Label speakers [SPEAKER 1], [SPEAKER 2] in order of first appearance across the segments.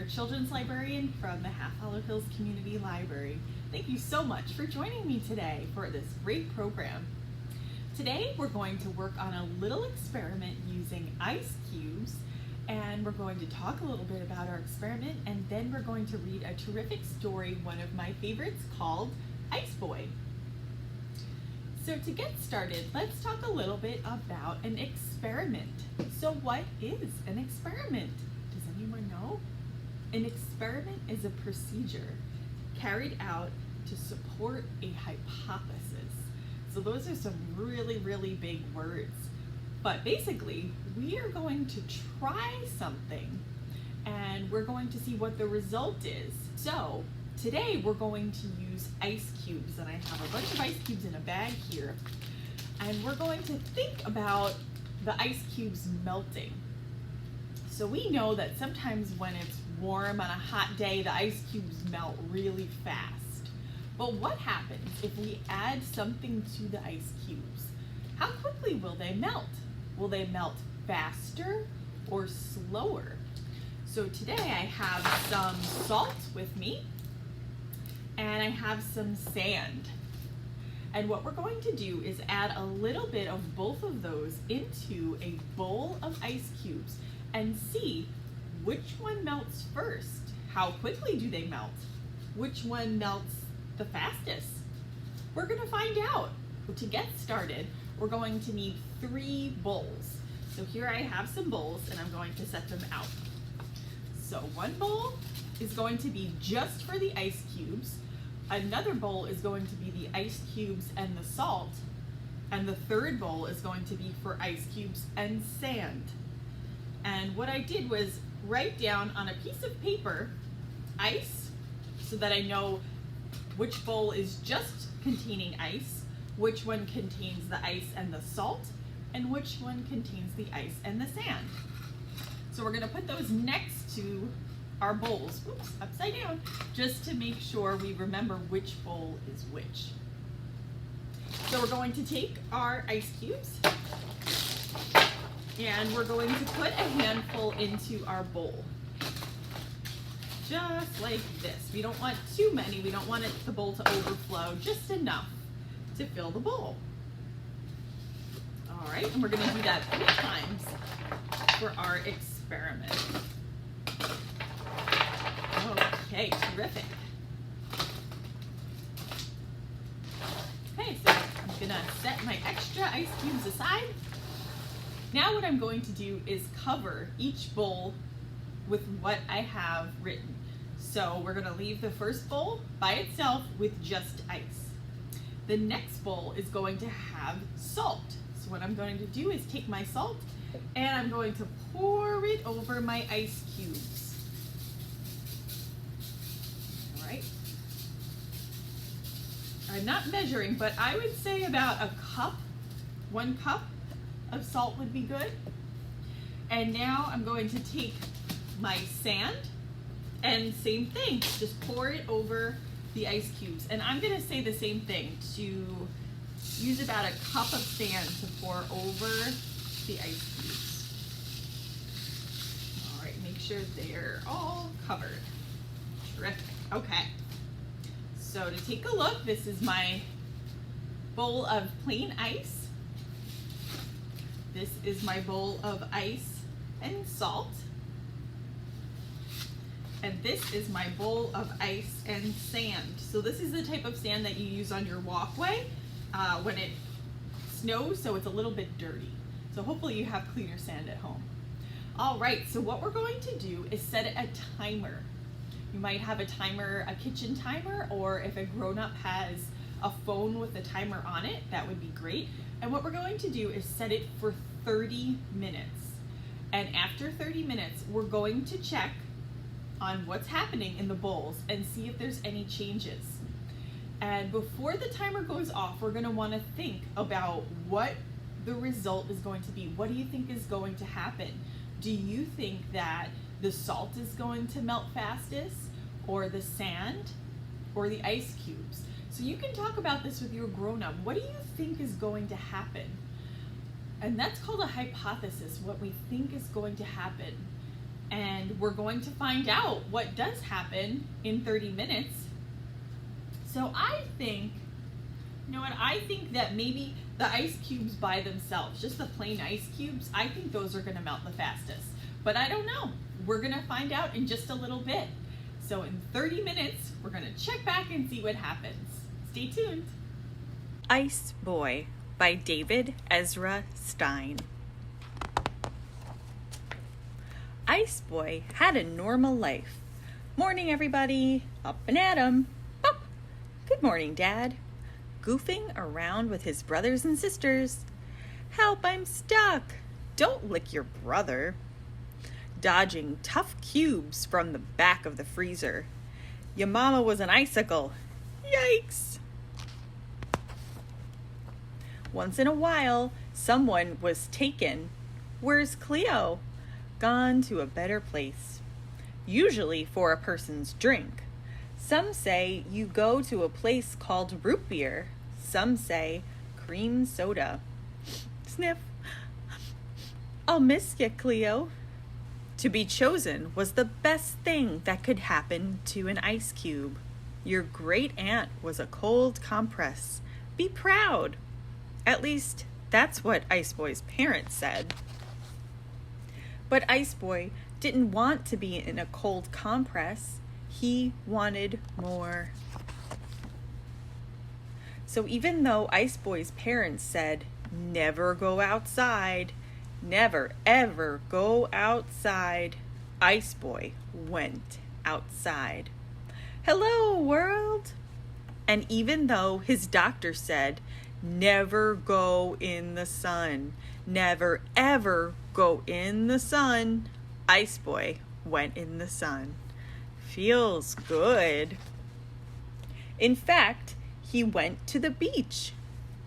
[SPEAKER 1] your children's librarian from the Half Hollow Hills Community Library. Thank you so much for joining me today for this great program. Today we're going to work on a little experiment using ice cubes, and we're going to talk a little bit about our experiment, and then we're going to read a terrific story, one of my favorites, called Ice Boy. So to get started, let's talk a little bit about an experiment. So what is an experiment? Does anyone know? An experiment is a procedure carried out to support a hypothesis. So those are some really, really big words. But basically, we are going to try something and we're going to see what the result is. So today we're going to use ice cubes, and I have a bunch of ice cubes in a bag here. And we're going to think about the ice cubes melting. So we know that sometimes when it's warm on a hot day, the ice cubes melt really fast. But what happens if we add something to the ice cubes? How quickly will they melt? Will they melt faster or slower? So today I have some salt with me, and I have some sand. And what we're going to do is add a little bit of both of those into a bowl of ice cubes and see which one melts first. How quickly do they melt? Which one melts the fastest? We're going to find out. To get started, we're going to need 3 bowls. So here I have some bowls, and I'm going to set them out. So one bowl is going to be just for the ice cubes. Another bowl is going to be the ice cubes and the salt. And the third bowl is going to be for ice cubes and sand. And what I did was write down on a piece of paper ice, so that I know which bowl is just containing ice, which one contains the ice and the salt, and which one contains the ice and the sand. So we're going to put those next to our bowls, oops, upside down, just to make sure we remember which bowl is which. So we're going to take our ice cubes, and we're going to put a handful into our bowl. Just like this. We don't want too many, we don't want the bowl to overflow, just enough to fill the bowl. All right, and we're going to do that 3 times for our experiment. Okay, terrific. Okay, so I'm going to set my extra ice cubes aside. Now what I'm going to do is cover each bowl with what I have written. So we're going to leave the first bowl by itself with just ice. The next bowl is going to have salt. So what I'm going to do is take my salt and I'm going to pour it over my ice cubes. All right. I'm not measuring, but I would say about a cup, 1 cup of salt would be good. And now I'm going to take my sand, and same thing, just pour it over the ice cubes. And I'm going to say the same thing, to use about a cup of sand to pour over the ice cubes. All right, make sure they're all covered. Terrific. Okay. So to take a look, this is my bowl of plain ice. This is my bowl of ice and salt. And this is my bowl of ice and sand. So this is the type of sand that you use on your walkway when it snows, so it's a little bit dirty. So hopefully you have cleaner sand at home. All right, so what we're going to do is set a timer. You might have a timer, a kitchen timer, or if a grown-up has a phone with a timer on it, that would be great. And what we're going to do is set it for 30 minutes. And after 30 minutes, we're going to check on what's happening in the bowls and see if there's any changes. And before the timer goes off, we're going to want to think about what the result is going to be. What do you think is going to happen? Do you think that the salt is going to melt fastest, or the sand, or the ice cubes? So you can talk about this with your grown-up. What do you think is going to happen? And that's called a hypothesis, what we think is going to happen. And we're going to find out what does happen in 30 minutes. So I think, I think that maybe the ice cubes by themselves, just the plain ice cubes, I think those are going to melt the fastest. But I don't know. We're going to find out in just a little bit. So in 30 minutes, we're going to check back and see what happens. Stay tuned. Ice Boy by David Ezra Stein. Ice Boy had a normal life. Morning, everybody. Up and at 'em. Up. Good morning, Dad. Goofing around with his brothers and sisters. Help, I'm stuck. Don't lick your brother. Dodging tough cubes from the back of the freezer. Your mama was an icicle. Yikes. Once in a while, someone was taken. Where's Cleo? Gone to a better place. Usually for a person's drink. Some say you go to a place called root beer. Some say cream soda. Sniff. I'll miss you, Cleo. To be chosen was the best thing that could happen to an ice cube. Your great aunt was a cold compress. Be proud. At least, that's what Ice Boy's parents said. But Ice Boy didn't want to be in a cold compress. He wanted more. So even though Ice Boy's parents said, never go outside, never ever go outside, Ice Boy went outside. Hello, world! And even though his doctor said, never go in the sun, never ever go in the sun, Ice Boy went in the sun. Feels good. In fact, he went to the beach.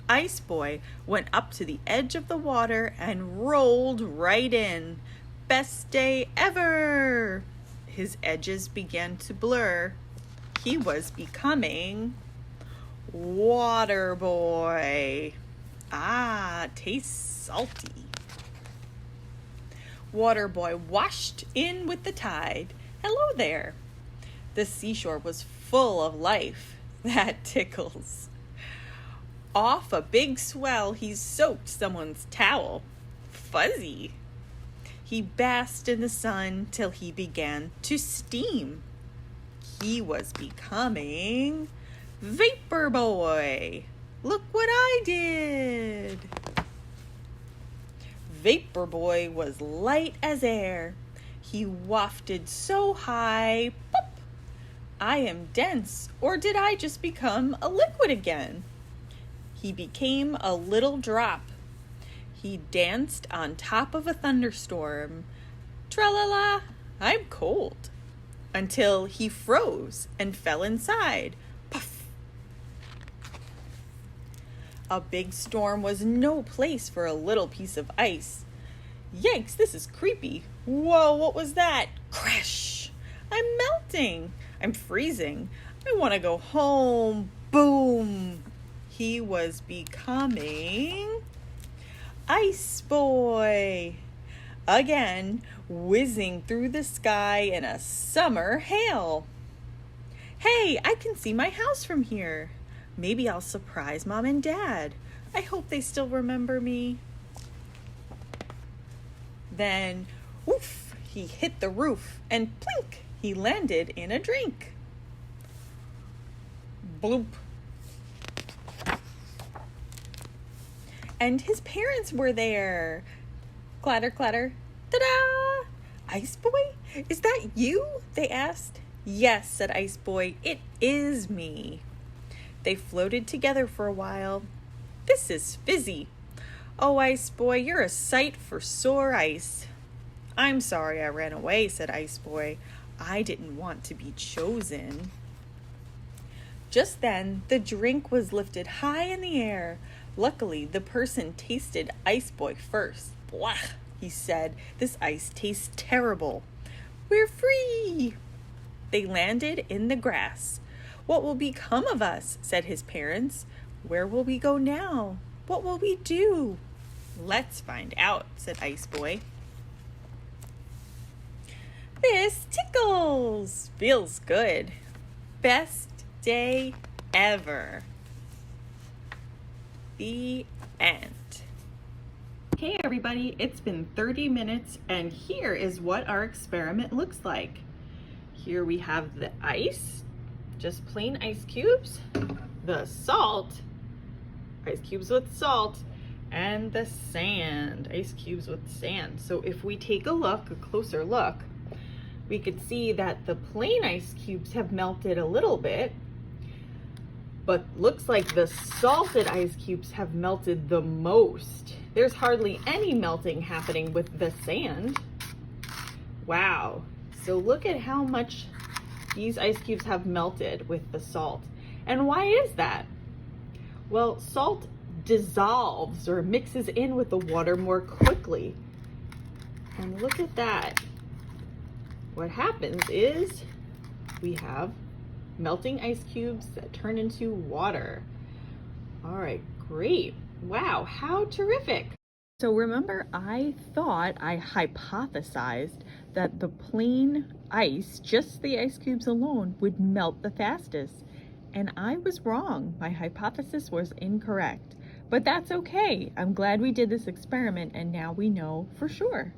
[SPEAKER 1] Ice Boy went up to the edge of the water and rolled right in. Best day ever! His edges began to blur. He was becoming Water Boy. Ah, tastes salty. Water Boy washed in with the tide. Hello there. The seashore was full of life. That tickles. Off a big swell, he soaked someone's towel. Fuzzy. He basked in the sun till he began to steam. He was becoming Vapor Boy. Look what I did. Vapor Boy was light as air. He wafted so high, pop! I am dense, or did I just become a liquid again? He became a little drop. He danced on top of a thunderstorm. Tra-la-la, I'm cold. Until he froze and fell inside. Puff! A big storm was no place for a little piece of ice. Yikes, this is creepy. Whoa, what was that? Crash! I'm melting. I'm freezing. I want to go home. Boom! He was becoming Ice Boy. Again, whizzing through the sky in a summer hail. Hey, I can see my house from here. Maybe I'll surprise Mom and Dad. I hope they still remember me. Then, woof, he hit the roof and plink, he landed in a drink. Bloop. And his parents were there. Clatter, clatter. Ta-da! Ice Boy? Is that you? They asked. Yes, said Ice Boy. It is me. They floated together for a while. This is fizzy. Oh, Ice Boy, you're a sight for sore ice. I'm sorry I ran away, said Ice Boy. I didn't want to be chosen. Just then, the drink was lifted high in the air. Luckily, the person tasted Ice Boy first. Blah, he said. This ice tastes terrible. We're free. They landed in the grass. What will become of us? Said his parents. Where will we go now? What will we do? Let's find out, said Ice Boy. This tickles. Feels good. Best day ever. The end. Hey everybody, it's been 30 minutes and here is what our experiment looks like. Here we have the ice, just plain ice cubes, the salt, ice cubes with salt, and the sand, ice cubes with sand. So if we take a closer look, we could see that the plain ice cubes have melted a little bit, but looks like the salted ice cubes have melted the most. There's hardly any melting happening with the sand. Wow. So look at how much these ice cubes have melted with the salt. And why is that? Well, salt dissolves or mixes in with the water more quickly. And look at that. What happens is we have melting ice cubes that turn into water. All right, great. Wow, how terrific. So remember, I thought I hypothesized that the plain ice, just the ice cubes alone, would melt the fastest. And I was wrong. My hypothesis was incorrect. But that's okay. I'm glad we did this experiment and now we know for sure.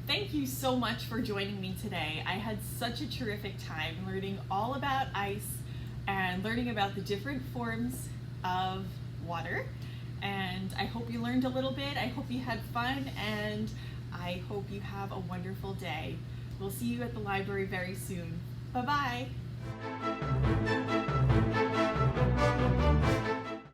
[SPEAKER 1] Thank you so much for joining me today. I had such a terrific time learning all about ice and learning about the different forms of water. And I hope you learned a little bit. I hope you had fun and I hope you have a wonderful day. We'll see you at the library very soon. Bye-bye.